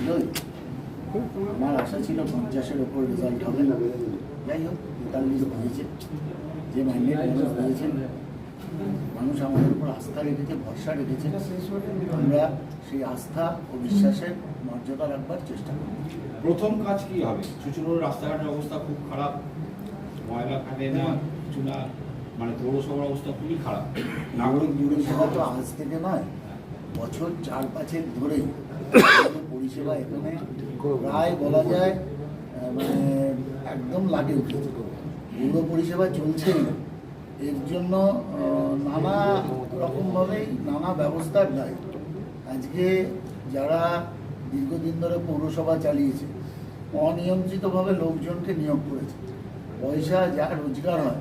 ছিলই। আমার আশা ছিল 50-এর ওপর রেজাল্ট হবে। যাই হোক 43 হয়েছে। যে ম্যান্ডেট মানুষ দিয়েছেন, মানুষ আমাদের উপর আস্থা রেখেছে, ভরসা রেখেছে, আমরা সেই আস্থা ও বিশ্বাসের মর্যাদা রাখবার চেষ্টা করব। প্রথম কাজ কি হবে? চুচুড়োর রাস্তাঘাটের অবস্থা খুব খারাপ, ময়লা কাটে না, কিছু না, মানে পৌরসভার অবস্থা খুবই খারাপ। নাগরিক পরিষেবা তো আজ থেকে নয়, বছর 4-5 ধরেই পরিষেবা এখানে প্রায় বলা যায় মানে একদম লাগে উঠেছে। পৌর পরিষেবা চলছেই না, এর জন্য নানা রকমভাবেই নানা ব্যবস্থার দায়ী। আজকে যারা দীর্ঘদিন ধরে পৌরসভা চালিয়েছে, অনিয়ন্ত্রিতভাবে লোকজনকে নিয়োগ করেছে, পয়সা যা রোজগার হয়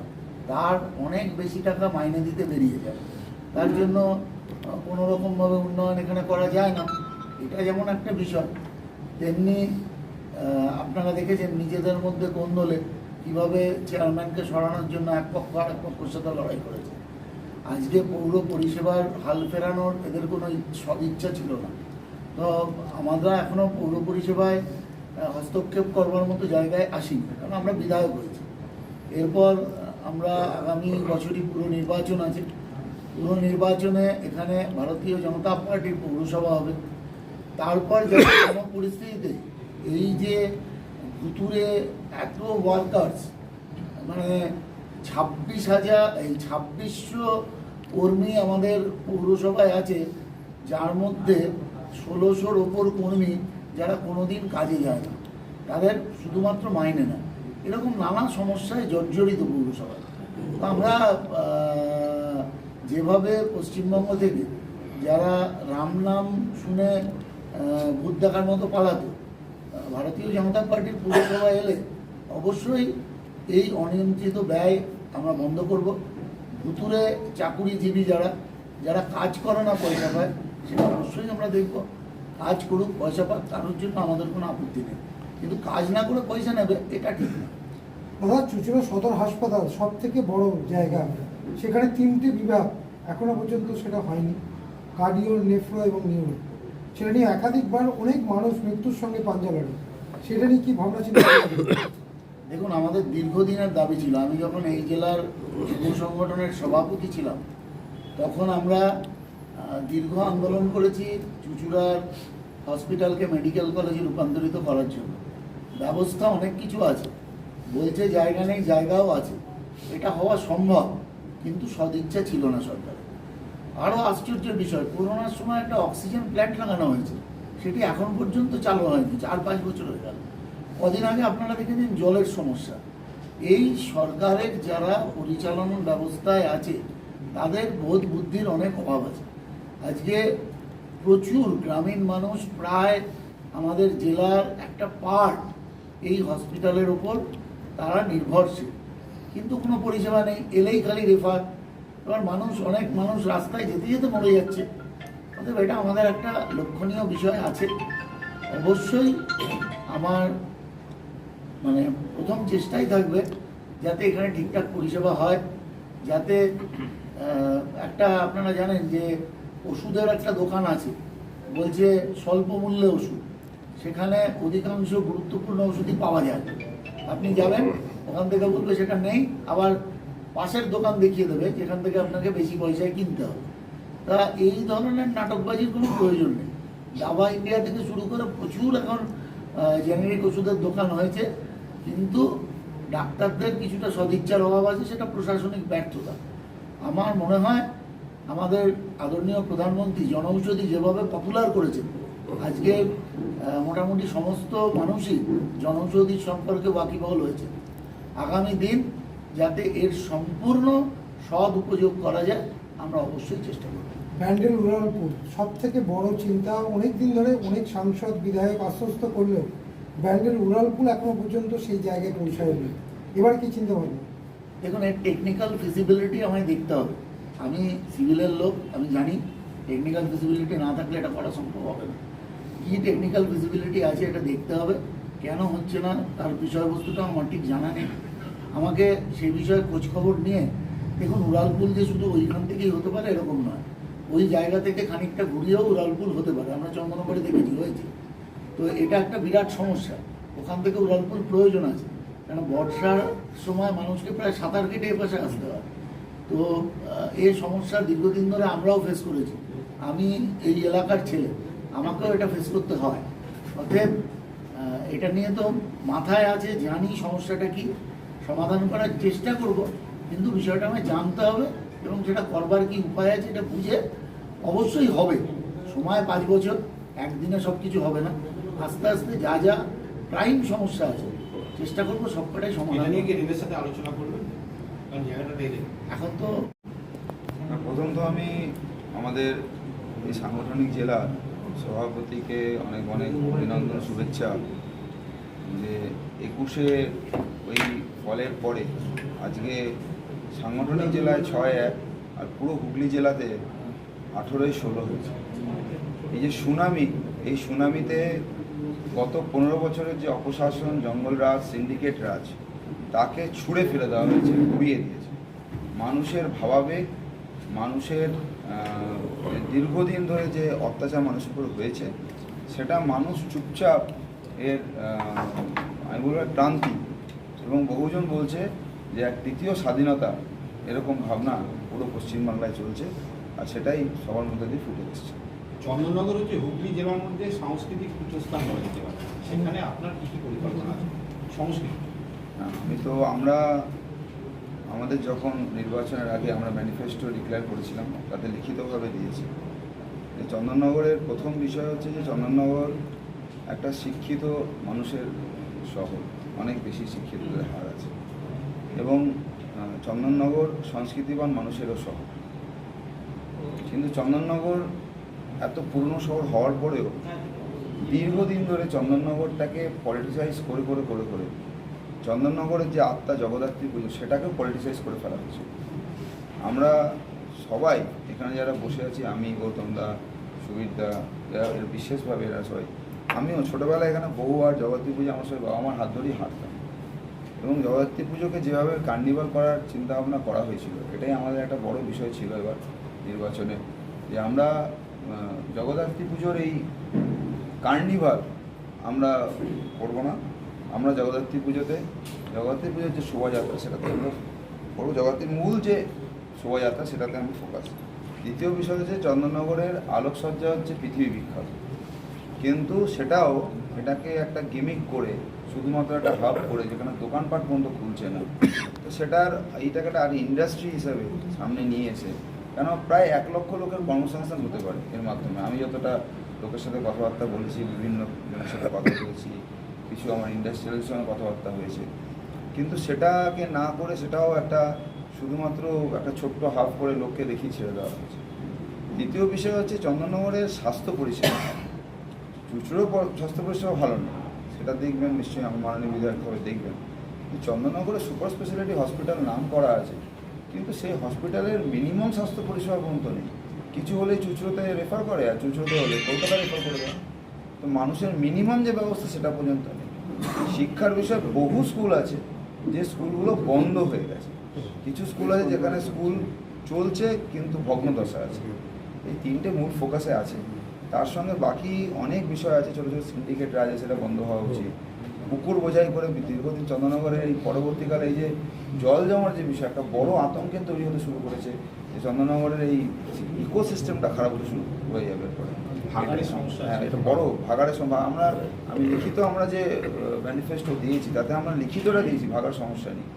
তার অনেক বেশি টাকা মাইনে দিতে বেরিয়ে যায়। তার জন্য কোনো রকমভাবে উন্নয়ন এখানে করা যায় না। এটা যেমন একটা বিষয়, তেমনি আপনারা দেখেছেন নিজেদের মধ্যে কোন্দলে কীভাবে চেয়ারম্যানকে সরানোর জন্য এক পক্ষ আর এক পক্ষের সাথে লড়াই করেছে। আজকে পৌর পরিষেবার হাল ফেরানোর এদের কোনো সদিচ্ছা ছিল না। তো আমরা এখনও পৌর পরিষেবায় হস্তক্ষেপ করবার মতো জায়গায় আসিনি, কারণ আমরা বিধায়ক হয়েছি। এরপর আমরা আগামী বছরই পুরো নির্বাচন আছে। পুরো নির্বাচনে এখানে ভারতীয় জনতা পার্টির পৌরসভা হবে। তারপর যাতে কোনো পরিস্থিতিতে এই যে ভুতুরে এত ওয়ার্কার্স, মানে 2600 কর্মী আমাদের পৌরসভায় আছে, যার মধ্যে 1600-র ওপর কর্মী যারা কোনোদিন কাজে যায় না, তাদের শুধুমাত্র মাইনে না, এরকম নানা সমস্যায় জর্জরিত পৌরসভা। তো আমরা যেভাবে পশ্চিমবঙ্গ থেকে যারা রাম নাম শুনে ভূত দেখার মতো পালাতো, ভারতীয় জনতা পার্টির পৌরসভা এলে অবশ্যই এই অনিয়ন্ত্রিত ব্যয় আমরা বন্ধ করব। ভুতুরে চাকুরিজীবী যারা কাজ করে না পয়সা পায়, সেটা অবশ্যই আমরা দেখব। কাজ করুক, পয়সা পাক, কারোর জন্য আমাদের কোনো আপত্তি নেই, কিন্তু কাজ না করে পয়সা নেবে এটা ঠিক না। দাদা, চুচুড়া সদর হাসপাতাল সব থেকে বড় জায়গা, সেখানে 3টে বিভাগ, এখনো পর্যন্ত সেটা হয়নি, কার্ডিও, নেফ্রো এবং নিউরো। সেটা নিয়ে একাধিকবার অনেক মানুষ মৃত্যুর সঙ্গে পাঞ্জা লড়ে, সেটা নিয়ে কি ভাবনা চিন্তা করবেন? দেখুন, আমাদের দীর্ঘদিনের দাবি ছিল। আমি যখন এই জেলার যুব সংগঠনের সভাপতি ছিলাম, তখন আমরা দীর্ঘ আন্দোলন করেছি চুচুড়ার হসপিটালকে মেডিকেল কলেজে রূপান্তরিত করার জন্য। ব্যবস্থা অনেক কিছু আছে, বলছে জায়গা নেই, জায়গাও আছে, এটা হওয়া সম্ভব, কিন্তু সদিচ্ছা ছিল না সরকারের। আরও আশ্চর্যের বিষয়, করোনার সময় একটা অক্সিজেন প্ল্যান্ট লাগানো হয়েছে, সেটি এখন পর্যন্ত চালু হয়নি, 4-5 বছর হয়ে গেল। কদিন আগে আপনারা দেখেছেন জলের সমস্যা। এই সরকারের যারা পরিচালনা ব্যবস্থায় আছে, তাদের বোধ বুদ্ধির অনেক অভাব আছে। আজকে প্রচুর গ্রামীণ মানুষ, প্রায় আমাদের জেলার একটা পার্ট এই হসপিটালের ওপর তারা নির্ভরশীল, কিন্তু কোনো পরিষেবা নেই। এলেই খালি রেফার, এবার অনেক মানুষ রাস্তায় যেতে যেতে মরে যাচ্ছে। অতএব এটা আমাদের একটা লক্ষণীয় বিষয় আছে। অবশ্যই আমার মানে প্রথম চেষ্টাই থাকবে যাতে এখানে ঠিকঠাক পরিষেবা হয়, যাতে একটা আপনারা জানেন যে ওষুধের একটা দোকান আছে, বলছে স্বল্প মূল্যে ওষুধ, সেখানে অধিকাংশ গুরুত্বপূর্ণ ওষুধই পাওয়া যায়। আপনি যাবেন, ওখান থেকে বলবে সেটা নেই, আবার পাশের দোকান দেখিয়ে দেবে যেখান থেকে আপনাকে বেশি পয়সায় কিনতে হবে। তা এই ধরনের নাটকবাজির কোনো প্রয়োজন নেই। দাবা ইন্ডিয়া থেকে শুরু করে প্রচুর এখন জেনারিক ওষুধের দোকান হয়েছে, কিন্তু ডাক্তারদের কিছুটা সদিচ্ছার অভাব আছে, সেটা প্রশাসনিক ব্যর্থতা। আমার মনে হয় আমাদের আদরণীয় প্রধানমন্ত্রী জনঔষধি যেভাবে পপুলার করেছেন, আজকে মোটামুটি সমস্ত মানুষই জনঔষধির সম্পর্কে ওয়াকিবহাল হয়েছে। আগামী দিন যাতে এর সম্পূর্ণ সদ উপযোগ করা যায়, আমরা অবশ্যই চেষ্টা করব। ব্যান্ডেল উড়ালপুর সব থেকে বড় চিন্তা, অনেক দিন ধরে অনেক সাংসদ বিধায়ক আশ্বস্ত করলেও ব্যান্ডেল উড়ালপুর এখনো পর্যন্ত সেই জায়গায় পৌঁছায়নি। এবার কি চিন্তা ভাবনা? দেখুন, এর টেকনিক্যাল ফিজিবিলিটি আমায় দেখতে হবে। আমি সিভিলের লোক, আমি জানি টেকনিক্যাল ফিজিবিলিটি না থাকলে এটা করা সম্ভব হবে না। কী টেকনিক্যাল ফিজিবিলিটি আছে এটা দেখতে হবে। কেন হচ্ছে না তার বিষয়বস্তুটা আমার ঠিক জানা নেই। আমাকে সেই বিষয়ে খোঁজখবর নিয়ে, দেখুন উড়ালপুল যে শুধু ওইখান থেকেই হতে পারে এরকম নয়, ওই জায়গা থেকে খানিকটা ঘুরিয়েও উড়ালপুল হতে পারে। আমরা চন্দনবাড়ি দেখেছি, হয়েছে। তো এটা একটা বিরাট সমস্যা, ওখান থেকে উড়ালপুল প্রয়োজন আছে, কেন বর্ষার সময় মানুষকে প্রায় সাঁতার কেটে এ পাশে আসতে হয়। তো এই সমস্যা দীর্ঘদিন ধরে আমরাও ফেস করেছি, আমি এই এলাকার ছেলে, আমাকেও এটা ফেস করতে হয়। অতএব এটা নিয়ে তো মাথায় আছে, জানি সমস্যাটা কি, সমাধান করার চেষ্টা করব, কিন্তু বিষয়টা আমায় জানতে হবে এবং সেটা করবার কি উপায় আছে এটা বুঝে অবশ্যই হবে। সময় 5 বছর, একদিনে সব কিছু হবে না, আস্তে আস্তে যা যা প্রাইম সমস্যা আছে চেষ্টা করবো সবকটাই এটা সমাধান। নিয়ে কি রেলের সাথে আলোচনা করবেন? কারণ জায়গাটা রেলে এখন তো প্রথম তো আমি আমাদের এই সাংগঠনিক জেলার সভাপতিকে অনেক অনেক অভিনন্দন, শুভেচ্ছা যে 21-এ ওই ফলের পরে আজকে সাংগঠনিক জেলায় 6-1 আর পুরো হুগলি জেলাতে 18-16 হয়েছে। এই যে সুনামি, এই সুনামিতে গত 15 বছরের যে অপশাসন, জঙ্গলরাজ, সিন্ডিকেট রাজ, তাকে ছুঁড়ে ফেলে দেওয়া হয়েছে, ঘুরিয়ে দিয়েছে। মানুষের ভাবাবেগ, মানুষের দীর্ঘদিন ধরে যে অত্যাচার মানুষের উপর হয়েছে, সেটা মানুষ চুপচাপ এর আমি বলবো ক্রান্তি, এবং বহুজন বলছে যে এক দ্বিতীয় স্বাধীনতা, এরকম ভাবনা পুরো পশ্চিমবাংলায় চলছে, আর সেটাই সবার মধ্যে দিয়ে ফুটে এসছে। চন্দননগর হচ্ছে হুগলি জেলার মধ্যে সাংস্কৃতিক পীঠস্থান বলা যেতে পারে, সেখানে আপনার কী কী পরিকল্পনা আছে সংস্কৃতি? আমরা আমাদের যখন নির্বাচনের আগে আমরা ম্যানিফেস্টো ডিক্লেয়ার করেছিলাম, তাতে লিখিতভাবে দিয়েছি যে চন্দননগরের প্রথম বিষয় হচ্ছে যে চন্দননগর একটা শিক্ষিত মানুষের শহর, অনেক বেশি শিক্ষিতদের হার আছে, এবং চন্দননগর সংস্কৃতিবান মানুষেরও শহর। কিন্তু চন্দননগর এত পুরনো শহর হওয়ার পরেও দীর্ঘদিন ধরে চন্দননগরটাকে পলিটিসাইজ করে করে করে করে চন্দননগরের যে আত্মা জগদ্ধাত্রী পুজো, সেটাকেও পলিটিসাইজ করে ফেলা হয়েছে। আমরা সবাই এখানে যারা বসে আছি, আমি, গৌতম দা, সুবীর দা, এরা বিশেষভাবে এরা সবাই, আমিও ছোটোবেলায় এখানে বহুবার জগদ্ধাত্রী পুজো আমার সবাই বাবা মার হাত ধরেই হাঁটতাম, এবং জগদ্ধাত্রী পুজোকে যেভাবে কার্নিভাল করার চিন্তাভাবনা করা হয়েছিল, এটাই আমাদের একটা বড় বিষয় ছিল এবার নির্বাচনে, যে আমরা জগদ্ধাত্রী পুজোর এই কার্নিভাল আমরা করবো না। আমরা জগদ্ধাত্রী পুজোর যে শোভাযাত্রা, সেটাতে আমরা করবো, জগদ্ধাত্রীর মূল যে শোভাযাত্রা সেটাতে আমরা ফোকাস। দ্বিতীয় বিষয় হচ্ছে চন্দননগরের আলোকসজ্জা হচ্ছে পৃথিবী বিখ্যাত, কিন্তু এটাকে একটা গিমিক করে শুধুমাত্র একটা হাব করে, যেখানে দোকানপাট পর্যন্ত খুলছে না, তো এইটাকে একটা আর ইন্ডাস্ট্রি হিসাবে সামনে নিয়ে এসে, কেন প্রায় 1 লক্ষ লোকের কর্মসংস্থান হতে পারে এর মাধ্যমে। আমি যতটা লোকের সাথে কথাবার্তা বলেছি, বিভিন্ন জনের সাথে কথা বলেছি, কিছু আমার ইন্ডাস্ট্রিয়ালের সঙ্গে কথাবার্তা হয়েছে, কিন্তু সেটাকে না করে সেটাও একটা শুধুমাত্র একটা ছোট্ট হাফ করে লোককে দেখিয়ে ছেড়ে দেওয়া হয়েছে। দ্বিতীয় বিষয় হচ্ছে চন্দননগরের স্বাস্থ্য পরিষেবা, চুঁচুড়ো স্বাস্থ্য পরিষেবা ভালো না, সেটা দেখবেন নিশ্চয়ই, আমার মাননীয় বিধায়ক হবে দেখবেন। চন্দননগরে সুপার স্পেশালিটি হসপিটাল নাম করা আছে, কিন্তু সেই হসপিটালের মিনিমাম স্বাস্থ্য পরিষেবা পর্যন্ত নেই। কিছু হলেই চুঁচুড়োতে রেফার করে, আর চুঁচুড়োতে হলে কলকাতা রেফার করে দেয়। তো মানুষের মিনিমাম যে ব্যবস্থা সেটা পর্যন্ত নেই। শিক্ষার বিষয়ে বহু স্কুল আছে যে স্কুলগুলো বন্ধ হয়ে গেছে, কিছু স্কুল আছে যেখানে স্কুল চলছে কিন্তু ভগ্নদশা আছে। এই 3টে মূল ফোকাসে আছে, তার সঙ্গে বাকি অনেক বিষয় আছে, ছোটো ছোটো সিন্ডিকেট রাজ আছে, সেটা বন্ধ হওয়া উচিত। পুকুর বোঝাই করে দীর্ঘদিন চন্দননগরের এই পরবর্তীকালে এই যে জল জমার যে বিষয়, একটা বড় আতঙ্কের তৈরি হতে শুরু করেছে, যে চন্দননগরের এই ইকোসিস্টেমটা খারাপ হতে শুরু হয়ে যাবে পরে। ভাগাড়ের সমস্যা, হ্যাঁ, এটা বড় ভাগাড়ের সমস্যা। আমি লিখিত আমরা যে ম্যানিফেস্টো দিয়েছি, তাতে আমরা লিখিতটা দিয়েছি, ভাগার সমস্যা নেই,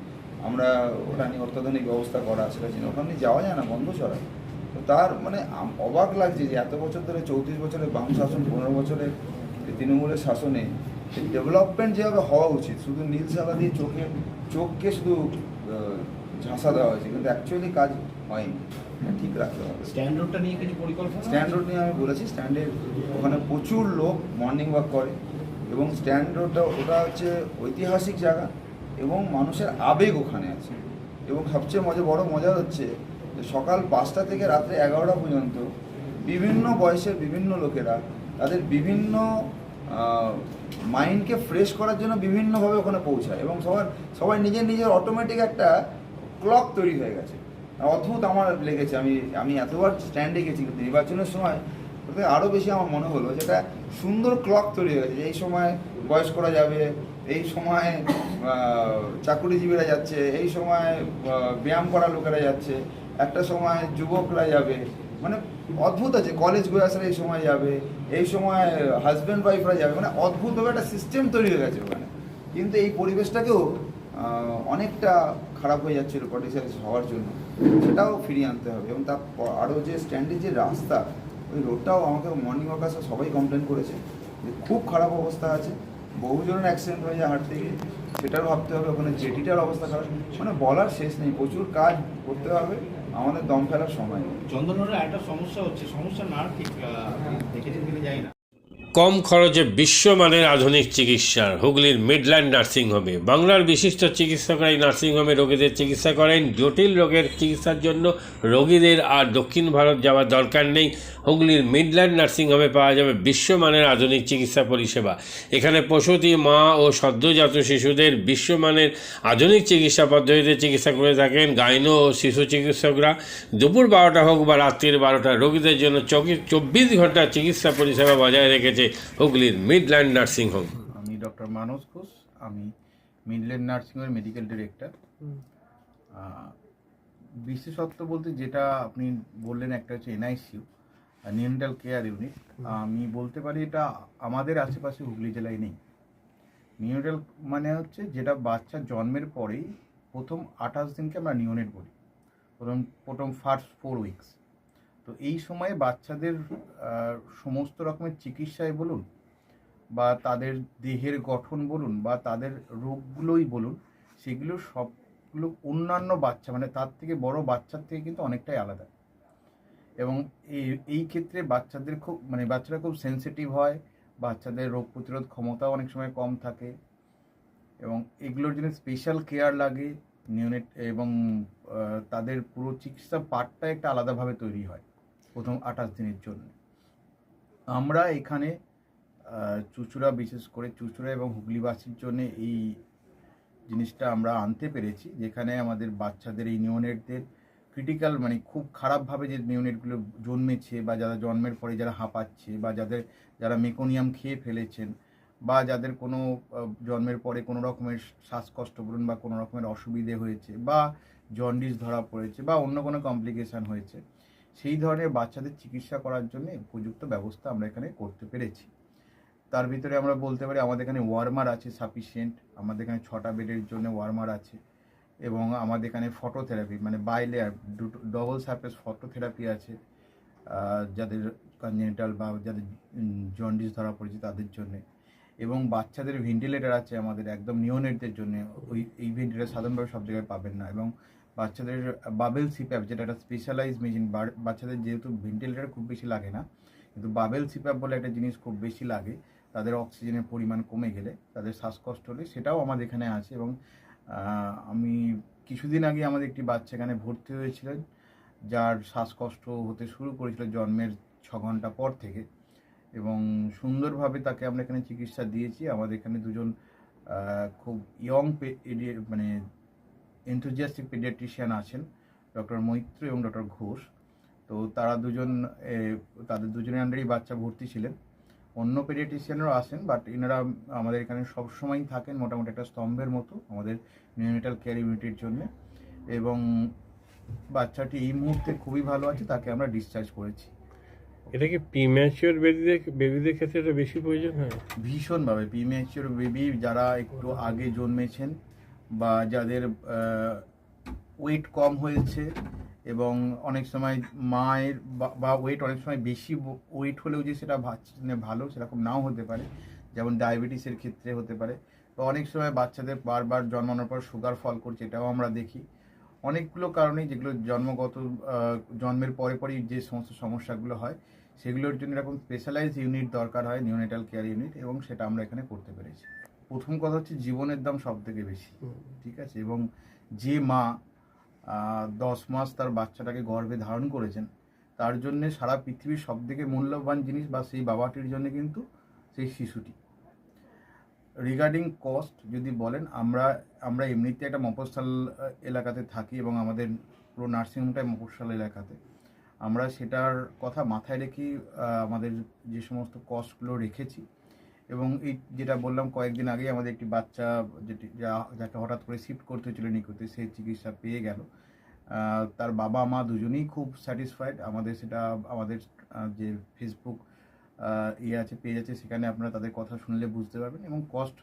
আমরা ওটা নিয়ে অত্যাধুনিক ব্যবস্থা করা, সেটা চিনি, ওখানে যাওয়া যায় না, বন্ধ ছড়া। তো তার মানে অবাক লাগছে যে এত বছর ধরে 34 বছরের বাম শাসন, 15 বছরের তৃণমূলের শাসনে ডেভেলপমেন্ট যেভাবে হওয়া উচিত, শুধু নীল সাদা দিয়ে চোখকে শুধু ঝাঁসা দেওয়া হয়েছে, কিন্তু অ্যাকচুয়ালি কাজ হয়নি। ঠিক রাখতে হবে। স্ট্যান্ড রোডটা নিয়ে কিছু পরিকল্পনা? স্ট্যান্ড রোড নিয়ে আমি বলেছি, স্ট্যান্ডের ওখানে প্রচুর লোক মর্নিং ওয়াক করে, এবং স্ট্যান্ড রোডটা ওটা হচ্ছে ঐতিহাসিক জায়গা, এবং মানুষের আবেগ ওখানে আছে। এবং সবচেয়ে বড় মজা হচ্ছে যে সকাল 5টা থেকে রাত্রে 11টা পর্যন্ত বিভিন্ন বয়সের বিভিন্ন লোকেরা তাদের বিভিন্ন মাইন্ডকে ফ্রেশ করার জন্য বিভিন্নভাবে ওখানে পৌঁছায়, এবং সবাই নিজের অটোমেটিক একটা ক্লক তৈরি হয়ে গেছে। অদ্ভুত আমার লেগেছে। আমি এতবার স্ট্যান্ডে গেছি, কিন্তু নির্বাচনের সময় ওতে আরও বেশি আমার মনে হলো যেটা সুন্দর ক্লক তৈরি হয়ে গেছে, এই সময় বয়স্করা যাবে, এই সময় চাকুরিজীবীরা যাচ্ছে, এই সময় ব্যায়াম করা লোকেরা যাচ্ছে, একটা সময় যুবকরা যাবে, মানে অদ্ভুত আছে, কলেজ বয়সরা এই সময় যাবে, এই সময় হাজব্যান্ড ওয়াইফরা যাবে, মানে অদ্ভুতভাবে একটা সিস্টেম তৈরি হয়ে গেছে ওখানে। কিন্তু এই পরিবেশটাকেও অনেকটা খারাপ হয়ে যাচ্ছিল পলিটিক্যাল হওয়ার জন্য, সেটাও ফিরিয়ে আনতে হবে। এবং তার আরও যে স্ট্যান্ডের যে রাস্তা, ওই রোডটাও আমাকে মর্নিং ওয়াক আসা সবাই কমপ্লেন করেছে যে খুব খারাপ অবস্থা আছে, বহুজনের অ্যাক্সিডেন্ট হয়ে যায় হাঁটতে গিয়ে, সেটাও ভাবতে হবে। ওখানে জেটিটার অবস্থা খারাপ, মানে বলার শেষ নেই, প্রচুর কাজ করতে হবে, আমাদের দম ফেলার সময় নেই। চন্দননগরে একটা সমস্যা হচ্ছে, সমস্যা না ঠিক দেখেছেন কিনা জানি না, কম খরচে বিশ্বমানের আধুনিক চিকিৎসার হুগলির মিডল্যান্ড নার্সিংহোমে বাংলার বিশিষ্ট চিকিৎসকরা এই নার্সিংহোমে রোগীদের চিকিৎসা করেন। জটিল রোগের চিকিৎসার জন্য রোগীদের আর দক্ষিণ ভারত যাওয়ার দরকার নেই। হুগলির মিডল্যান্ড নার্সিংহোমে পাওয়া যাবে বিশ্বমানের আধুনিক চিকিৎসা পরিষেবা। এখানে প্রসূতি, মা ও সদ্যজাত শিশুদের বিশ্বমানের আধুনিক চিকিৎসা পদ্ধতিতে চিকিৎসা করে থাকেন গাইনো ও শিশু চিকিৎসকরা। দুপুর 12টা হোক বা রাত্রির 12টা, রোগীদের জন্য 24 ঘন্টা চিকিৎসা পরিষেবা বজায় রেখেছে হুগলির মিডল্যান্ড নার্সিংহোম। আমি ডক্টর মানস ঘোষ, আমি মিডল্যান্ড নার্সিংহোমের মেডিকেল ডিরেক্টর। বিশেষত্ব বলতে যেটা আপনি বললেন, একটা হচ্ছে এনআইসিইউ, নিউনেটাল কেয়ার ইউনিট। আমি বলতে পারি এটা আমাদের আশেপাশে হুগলি জেলায় নেই। নিউনেটাল মানে হচ্ছে যেটা বাচ্চা জন্মের পরেই প্রথম 28 দিনকে আমরা নিউনেট বলি, প্রথম ফার্স্ট 4 উইকস। তো এই সময়ে বাচ্চাদের সমস্ত রকমের চিকিৎসায় বলুন, বা তাদের দেহের গঠন বলুন, বা তাদের রোগগুলোই বলুন, সেগুলো সবগুলো অন্যান্য বাচ্চা, মানে তার থেকে বড় বাচ্চার থেকে কিন্তু অনেকটাই আলাদা। এবং এই ক্ষেত্রে বাচ্চারা খুব সেনসিটিভ হয়, বাচ্চাদের রোগ প্রতিরোধ ক্ষমতাও অনেক সময় কম থাকে, এবং এগুলোর জন্য স্পেশাল কেয়ার লাগে নিউনেট, এবং তাদের পুরো চিকিৎসা পার্টটা একটা আলাদাভাবে তৈরি হয় প্রথম 28 দিনের জন্য। আমরা এখানে চুঁচুড়া, বিশেষ করে চুঁচুড়া এবং হুগলিবাসীর জন্য এই জিনিসটা আমরা আনতে পেরেছি, যেখানে আমাদের বাচ্চাদের এই নিউনেটদের ক্রিটিক্যাল, মানে খুব খারাপভাবে যে নিউনেটগুলো জন্মেছে, বা যারা জন্মের পরে যারা হাঁপাচ্ছে, বা যারা মেকোনিয়াম খেয়ে ফেলেছেন, বা যাদের কোনো জন্মের পরে কোনো রকমের শ্বাসকষ্ট বলুন, বা কোনো রকমের অসুবিধে হয়েছে, বা জন্ডিস ধরা পড়েছে, বা অন্য কোনো কমপ্লিকেশান হয়েছে, সেই ধরনের বাচ্চাদের চিকিৎসা করার জন্য উপযুক্ত ব্যবস্থা আমরা এখানে করতে পেরেছি। তার ভিতরে আমরা বলতে পারি আমাদের এখানে ওয়ার্মার আছে সাফিসিয়েন্ট, আমাদের এখানে 6টা বেডের জন্য ওয়ার্মার আছে, এবং আমাদের এখানে ফটোথেরাপি, মানে বাইলেয়ার ডবল সারফেস ফটোথেরাপি আছে যাদের কনজেনিটাল বা যাদের জন্ডিস ধরা পড়েছে তাদের জন্যে। এবং বাচ্চাদের ভেন্টিলেটার আছে আমাদের একদম নিওনেটদের জন্য, এই ভেন্টিলেটার সাধারণভাবে সব জায়গায় পাবেন না। এবং বাচ্চাদের বাবেল সিপ্যাপ, যেটা একটা স্পেশালাইজ মেশিন, বাচ্চাদের যেহেতু ভেন্টিলেটার খুব বেশি লাগে না, কিন্তু বাবেল সিপ্যাপ বলে একটা জিনিস খুব বেশি লাগে, তাদের অক্সিজেনের পরিমাণ কমে গেলে, তাদের শ্বাসকষ্ট হলে, সেটাও আমাদের এখানে আছে। এবং আমি কিছুদিন আগে আমাদের একটি বাচ্চা এখানে ভর্তি হয়েছিলেন, যার শ্বাসকষ্ট হতে শুরু করেছিল জন্মের 6 ঘন্টা পর থেকে, এবং সুন্দরভাবে তাকে আমরা এখানে চিকিৎসা দিয়েছি। আমাদের এখানে দুজন খুব ইয়ং মানে এনথুজিয়াস্টিক পেডিয়াট্রিশিয়ান আছেন, ডক্টর মৈত্র এবং ডক্টর ঘোষ। তো তাদের দুজনের আন্ডারেই বাচ্চা ভর্তি ছিলেন। অন্য পেডিয়াট্রিশিয়ানরাও আসেন, বাট এনারা আমাদের এখানে সবসময়ই থাকেন, মোটামুটি একটা স্তম্ভের মতো আমাদের নিউনেটাল কেয়ার ইউনিটের জন্য। এবং বাচ্চাটি এই মুহূর্তে খুবই ভালো আছে, তাকে আমরা ডিসচার্জ করেছি। এটা কি প্রিম্যাচিওর বেবিদের ক্ষেত্রে এটা বেশি প্রয়োজন হয়? ভীষণভাবে প্রিম্যাচিওর বেবি, যারা একটু আগে জন্মেছেন, বা যাদের ওয়েট কম হয়েছে, এবং অনেক সময় মায়ের বা ওয়েট অনেক সময় বেশি ওয়েট হলেও যে সেটা ভালো সেরকম নাও হতে পারে, যেমন ডায়াবেটিসের ক্ষেত্রে হতে পারে। তো অনেক সময় বাচ্চাদের বারবার জন্মানোর পর সুগার ফল করছে, এটাও আমরা দেখি। অনেকগুলো কারণেই, যেগুলো জন্মের পরেই যে সমস্ত সমস্যাগুলো হয়, সেগুলোর জন্য এরকম স্পেশালাইজ ইউনিট দরকার হয়, নিউনেটাল কেয়ার ইউনিট, এবং সেটা আমরা এখানে করতে পেরেছি। প্রথম কথা হচ্ছে জীবনের দাম সব থেকে বেশি, ঠিক আছে। এবং যে মা 10 মাস তার বাচ্চাটাকে গর্ভে ধারণ করেছেন, তার জন্য সারা পৃথিবীর সব থেকে মূল্যবান জিনিস, বা সেই বাবাটির জন্য কিন্তু সেই শিশুটি। রিগার্ডিং কস্ট যদি বলেন, আমরা এমনিতে একটা মফস্বল এলাকাতে থাকি, এবং আমাদের পুরো নার্সিংহোমটাই মফস্বল এলাকাতে। আমরা সেটার কথা মাথায় রেখেই আমাদের যে সমস্ত কস্টগুলো রেখেছি। এবং এই যেটা বললাম কয়েকদিন আগেই আমাদের একটি বাচ্চা যাকে হঠাৎ করে শিফট করতে হয়েছিল নিকটে, সে চিকিৎসা পেয়ে গেল। তার বাবা মা দুজনেই খুব স্যাটিসফাইড। আমাদের সেটা আমাদের যে ফেসবুক আছে, পেজ আছে, সেখানে আপনারা তাদের কথা শুনলে বুঝতে পারবেন। এবং কস্ট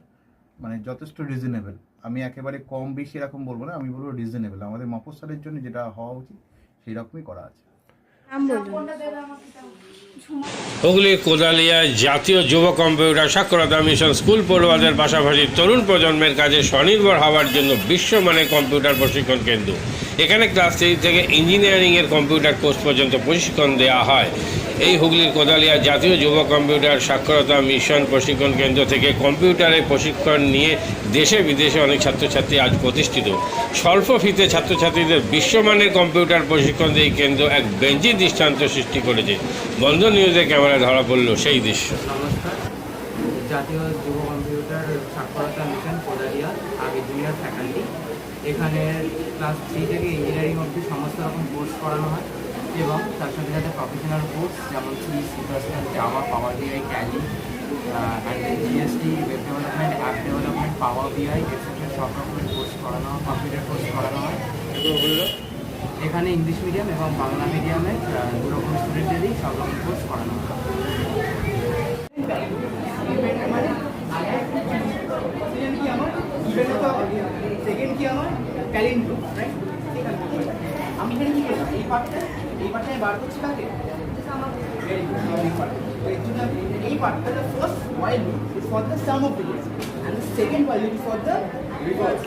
মানে যথেষ্ট রিজনেবল। আমি একেবারে কম বেশি এরকম বলবো না, আমি বলবো রিজনেবল। আমাদের মফস্বলের জন্য যেটা হওয়া উচিত সেই রকমই করা আছে। হুগলির কোদালিয়া জাতীয় যুব কম্পিউটার সাক্ষরতা মিশন স্কুল পড়ুয়াদের পাশাপাশি তরুণ প্রজন্মের কাজে স্বনির্ভর হওয়ার জন্য বিশ্বমানের কম্পিউটার প্রশিক্ষণ কেন্দ্র। এখানে ক্লাস 3 থেকে ইঞ্জিনিয়ারিংয়ের কম্পিউটার কোর্স পর্যন্ত প্রশিক্ষণ দেওয়া হয়। এই হুগলির কোদালিয়া জাতীয় যুব কম্পিউটার সাক্ষরতা মিশন প্রশিক্ষণ কেন্দ্র থেকে কম্পিউটারে প্রশিক্ষণ নিয়ে দেশে বিদেশে অনেক ছাত্রছাত্রী আজ প্রতিষ্ঠিত। স্বল্প ফিতে ছাত্রছাত্রীদের বিশ্বমানের কম্পিউটার প্রশিক্ষণ দিয়ে এই কেন্দ্র এক বেঞ্চি দৃষ্টান্ত সৃষ্টি করেছে। বন্ধন নিউজের ক্যামেরায় ধরা পড়ল সেই দৃশ্য। নমস্কার, জাতীয় যুব কম্পিউটার সাক্ষরতা মিশন কোদালিয়া, আমি জুনিয়র ফ্যাকাল্টি। এখানে ক্লাস 3 থেকে ইঞ্জিনিয়ারিং অবধি সমস্ত রকম কোর্স করানো হয় এবং তার সাথে সাথে প্রফেশনাল কোর্স যেমন C++, Java, power BI, Tally, GST, web development, app development, power BI etcetera সব রকমের কোর্স করানো হয়, কম্পিউটার কোর্স করানো হয়। এখানে ইংলিশ মিডিয়াম এবং বাংলা মিডিয়ামের দুরকম স্টুডেন্টদেরই সব রকম কোর্স করানো হয়। সেকেন্ড কি আমার ট্যালেন্ট গ্রুপ, রাইট? আমি এখানে কি করলাম, এই পার্টটা আমি বার করছি কাকে, এই পার্টটা the first while loop is for the sum of digits and the second while loop is for the reverse.